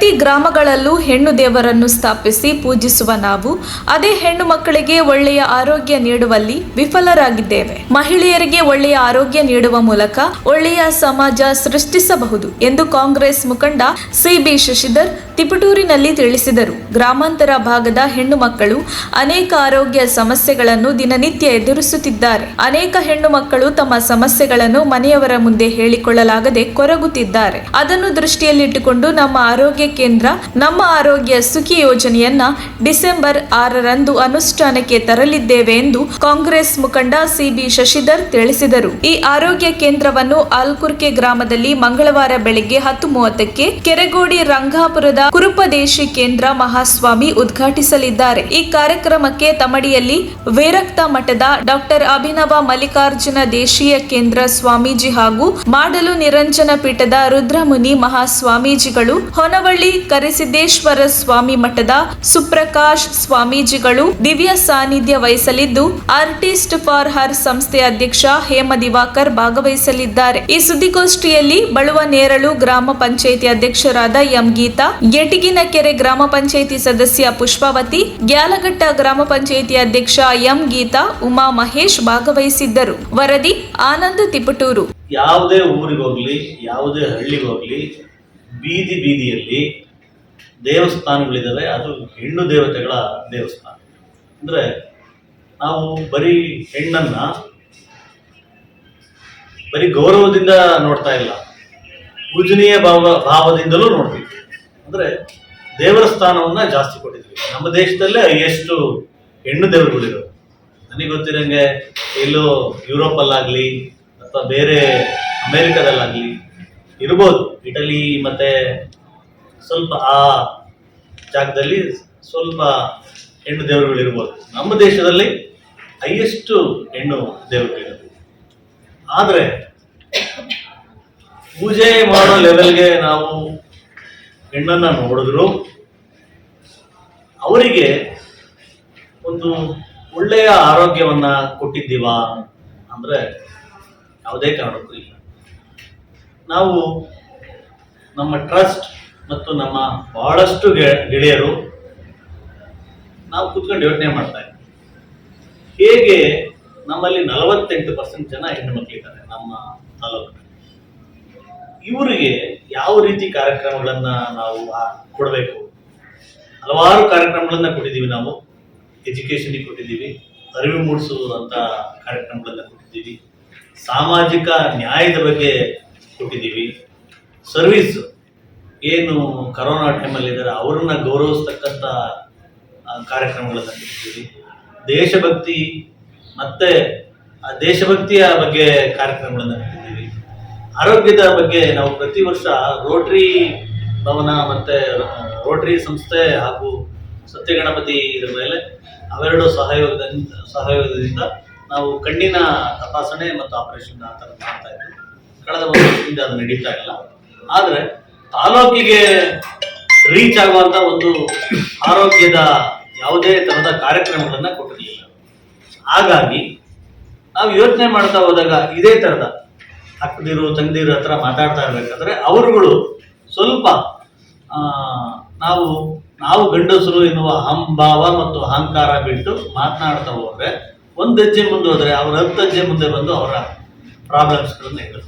ಪ್ರತಿ ಗ್ರಾಮಗಳಲ್ಲೂ ಹೆಣ್ಣು ದೇವರನ್ನು ಸ್ಥಾಪಿಸಿ ಪೂಜಿಸುವ ನಾವು ಅದೇ ಹೆಣ್ಣು ಮಕ್ಕಳಿಗೆ ಒಳ್ಳೆಯ ಆರೋಗ್ಯ ನೀಡುವಲ್ಲಿ ವಿಫಲರಾಗಿದ್ದೇವೆ. ಮಹಿಳೆಯರಿಗೆ ಒಳ್ಳೆಯ ಆರೋಗ್ಯ ನೀಡುವ ಮೂಲಕ ಒಳ್ಳೆಯ ಸಮಾಜ ಸೃಷ್ಟಿಸಬಹುದು ಎಂದು ಕಾಂಗ್ರೆಸ್ ಮುಖಂಡ ಸಿಬಿ ಶಶಿಧರ್ ತಿಪಟೂರಿನಲ್ಲಿ ತಿಳಿಸಿದರು. ಗ್ರಾಮಾಂತರ ಭಾಗದ ಹೆಣ್ಣು ಮಕ್ಕಳು ಅನೇಕ ಆರೋಗ್ಯ ಸಮಸ್ಯೆಗಳನ್ನು ದಿನನಿತ್ಯ ಎದುರಿಸುತ್ತಿದ್ದಾರೆ. ಅನೇಕ ಹೆಣ್ಣು ಮಕ್ಕಳು ತಮ್ಮ ಸಮಸ್ಯೆಗಳನ್ನು ಮನೆಯವರ ಮುಂದೆ ಹೇಳಿಕೊಳ್ಳಲಾಗದೆ ಕೊರಗುತ್ತಿದ್ದಾರೆ. ಅದನ್ನು ದೃಷ್ಟಿಯಲ್ಲಿಟ್ಟುಕೊಂಡು ನಮ್ಮ ಆರೋಗ್ಯ ಕೇಂದ್ರ ನಮ್ಮ ಆರೋಗ್ಯ ಸುಖಿ ಯೋಜನೆಯನ್ನ ಡಿಸೆಂಬರ್ 6ರಂದು ಅನುಷ್ಠಾನಕ್ಕೆ ತರಲಿದ್ದೇವೆ ಎಂದು ಕಾಂಗ್ರೆಸ್ ಮುಖಂಡ ಸಿಬಿ ಶಶಿಧರ್ ತಿಳಿಸಿದರು. ಈ ಆರೋಗ್ಯ ಕೇಂದ್ರವನ್ನು ಆಲ್ಕುರ್ಕೆ ಗ್ರಾಮದಲ್ಲಿ ಮಂಗಳವಾರ ಬೆಳಗ್ಗೆ 10:30ಕ್ಕೆ ಕೆರೆಗೋಡಿ ರಂಗಾಪುರದ ಕುರುಪದೇಶಿ ಕೇಂದ್ರ ಮಹಾಸ್ವಾಮಿ ಉದ್ಘಾಟಿಸಲಿದ್ದಾರೆ. ಈ ಕಾರ್ಯಕ್ರಮಕ್ಕೆ ತಮಡಿಯಲ್ಲಿ ವೇರಕ್ತ ಮಠದ ಡಾಕ್ಟರ್ ಅಭಿನವ ಮಲ್ಲಿಕಾರ್ಜುನ ದೇಶೀಯ ಕೇಂದ್ರ ಸ್ವಾಮೀಜಿ ಹಾಗೂ ಮಾಡಲು ನಿರಂಜನ ಪೀಠದ ರುದ್ರಮುನಿ ಮಹಾಸ್ವಾಮೀಜಿಗಳು, ಹೊನವಳ್ಳಿ ಕರಿಸಿದ್ದೇಶ್ವರ ಸ್ವಾಮಿ ಮಠದ ಸುಪ್ರಕಾಶ್ ಸ್ವಾಮೀಜಿಗಳು ದಿವ್ಯ ಸಾನ್ನಿಧ್ಯ ವಹಿಸಲಿದ್ದು, ಆರ್ಟಿಸ್ಟ್ ಫಾರ್ ಹರ್ ಸಂಸ್ಥೆಯ ಅಧ್ಯಕ್ಷ ಹೇಮ ದಿವಾಕರ್ ಭಾಗವಹಿಸಲಿದ್ದಾರೆ. ಈ ಸುದ್ದಿಗೋಷ್ಠಿಯಲ್ಲಿ ಬಳುವ ನೇರಳು ಗ್ರಾಮ ಪಂಚಾಯಿತಿ ಅಧ್ಯಕ್ಷರಾದ ಎಂ ಗೀತಾ, ಯಟಗಿನಕೆರೆ ಗ್ರಾಮ ಪಂಚಾಯಿತಿ ಸದಸ್ಯ ಪುಷ್ಪಾವತಿ, ಗ್ಯಾಲಘಟ್ಟ ಗ್ರಾಮ ಪಂಚಾಯಿತಿ ಅಧ್ಯಕ್ಷ ಎಂ ಗೀತಾ, ಉಮಾ ಮಹೇಶ್ ಭಾಗವಹಿಸಿದ್ದರು. ವರದಿ ಆನಂದ್ ತಿಪಟೂರು. ಯಾವುದೇ ಊರಿಗೋಗ್ಲಿ, ಯಾವುದೇ ಹಳ್ಳಿಗೋಗ್ಲಿ, ಬೀದಿ ಬೀದಿಯಲ್ಲಿ ದೇವಸ್ಥಾನಗಳಿದ್ದಾವೆ. ಅದು ಹೆಣ್ಣು ದೇವತೆಗಳ ದೇವಸ್ಥಾನ. ಅಂದರೆ ನಾವು ಬರೀ ಹೆಣ್ಣನ್ನ ಬರೀ ಗೌರವದಿಂದ ನೋಡ್ತಾ ಇಲ್ಲ, ಪೂಜನೀಯ ಭಾವದಿಂದಲೂ ನೋಡ್ತೀವಿ. ಅಂದರೆ ದೇವರ ಸ್ಥಾನವನ್ನ ಜಾಸ್ತಿ ಕೊಟ್ಟಿದ್ವಿ. ನಮ್ಮ ದೇಶದಲ್ಲೇ ಎಷ್ಟು ಹೆಣ್ಣು ದೇವರುಗಳಿರೋದು. ನನಗೆ ಗೊತ್ತಿರಂಗೆ ಎಲ್ಲೋ ಯುರೋಪಲ್ಲಾಗಲಿ ಅಥವಾ ಬೇರೆ ಅಮೇರಿಕಾದಲ್ಲಾಗಲಿ ಇರ್ಬೋದು, ಇಟಲಿ ಮತ್ತೆ ಸ್ವಲ್ಪ ಆ ಜಾಗದಲ್ಲಿ ಸ್ವಲ್ಪ ಹೆಣ್ಣು ದೇವರುಗಳಿರ್ಬೋದು. ನಮ್ಮ ದೇಶದಲ್ಲಿ ಹೈಯೆಸ್ಟ್ ಹೆಣ್ಣು ದೇವರುಗಳಿರೋದು. ಆದರೆ ಪೂಜೆ ಮಾಡೋ ಲೆವೆಲ್ಗೆ ನಾವು ಹೆಣ್ಣನ್ನ ನೋಡಿದ್ರು ಅವರಿಗೆ ಒಂದು ಒಳ್ಳೆಯ ಆರೋಗ್ಯವನ್ನ ಕೊಟ್ಟಿದ್ದೀವಾ ಅಂದ್ರೆ ಯಾವುದೇ ಕಾರಣಕ್ಕೂ ಇಲ್ಲ. ನಾವು ನಮ್ಮ ಟ್ರಸ್ಟ್ ಮತ್ತು ನಮ್ಮ ಬಹಳಷ್ಟು ಗೆಳೆಯರು ನಾವು ಕೂತ್ಕೊಂಡು ಯೋಚನೆ ಮಾಡ್ತಾ ಇದ್ದೀವಿ, ಹೇಗೆ ನಮ್ಮಲ್ಲಿ 48% ಜನ ಹೆಣ್ಣು ಮಕ್ಕಳಿದ್ದಾರೆ ನಮ್ಮ ತಾಲೂಕಿನಲ್ಲಿ. ಇವರಿಗೆ ಯಾವ ರೀತಿ ಕಾರ್ಯಕ್ರಮಗಳನ್ನ ನಾವು ಕೊಡಬೇಕು. ಹಲವಾರು ಕಾರ್ಯಕ್ರಮಗಳನ್ನ ಕೊಟ್ಟಿದ್ದೀವಿ. ನಾವು ಎಜುಕೇಶನ್ಗೆ ಕೊಟ್ಟಿದ್ದೀವಿ, ಅರಿವು ಮೂಡಿಸುವಂಥ ಕಾರ್ಯಕ್ರಮಗಳನ್ನ ಕೊಟ್ಟಿದ್ದೀವಿ, ಸಾಮಾಜಿಕ ನ್ಯಾಯದ ಬಗ್ಗೆ ಕೊಟ್ಟಿದ್ದೀವಿ, ಸರ್ವಿಸ್ ಏನು ಕರೋನಾ ಟೈಮಲ್ಲಿ ಇದ್ದಾರೆ ಅವರನ್ನ ಗೌರವಿಸ್ತಕ್ಕಂಥ ಕಾರ್ಯಕ್ರಮಗಳನ್ನ ಕೊಟ್ಟಿದ್ದೀವಿ, ದೇಶಭಕ್ತಿ ಮತ್ತೆ ದೇಶಭಕ್ತಿಯ ಬಗ್ಗೆ ಕಾರ್ಯಕ್ರಮಗಳನ್ನ ಕೊಟ್ಟಿದ್ದೀವಿ, ಆರೋಗ್ಯದ ಬಗ್ಗೆ ನಾವು ಪ್ರತಿ ವರ್ಷ ರೋಟರಿ ಭವನ ಮತ್ತೆ ರೋಟರಿ ಸಂಸ್ಥೆ ಹಾಗೂ ಸತ್ಯಗಣಪತಿ ಇದರ ಮೇಲೆ ಅವೆರಡು ಸಹಯೋಗದಿಂದ ನಾವು ಕಣ್ಣಿನ ತಪಾಸಣೆ ಮತ್ತು ಆಪರೇಷನ್ ಆ ಥರ ಮಾಡ್ತಾ ಇದ್ದೀವಿ. ಕಳೆದ ಒಂದು ವರ್ಷದಿಂದ ಅದು ನಡೀತಾ ಇಲ್ಲ. ಆದರೆ ತಾಲೂಕಿಗೆ ರೀಚ್ ಆಗುವಂಥ ಒಂದು ಆರೋಗ್ಯದ ಯಾವುದೇ ಥರದ ಕಾರ್ಯಕ್ರಮಗಳನ್ನು ಕೊಟ್ಟಿರಲಿಲ್ಲ. ಹಾಗಾಗಿ ನಾವು ಯೋಚನೆ ಮಾಡ್ತಾ ಹೋದಾಗ ಇದೇ ಥರದ ಅಕ್ಕದಿರು ತಂದಿರು ಹತ್ರ ಮಾತಾಡ್ತಾ ಇರ್ಬೇಕಾದ್ರೆ ಅವರುಗಳು ಸ್ವಲ್ಪ ನಾವು ಗಂಡಸರು ಎನ್ನುವ ಅಹಂಭಾವ ಮತ್ತು ಅಹಂಕಾರ ಬಿಟ್ಟು ಮಾತನಾಡ್ತಾ ಹೋದ್ರೆ, ಒಂದು ಹೆಜ್ಜೆ ಮುಂದೆ ಹೋದ್ರೆ ಅವ್ರ 10 ಹೆಜ್ಜೆ ಮುಂದೆ ಬಂದು ಅವರ ಪ್ರಾಬ್ಲಮ್ಸ್ಗಳನ್ನ ಹೇಳ್ತಾರೆ.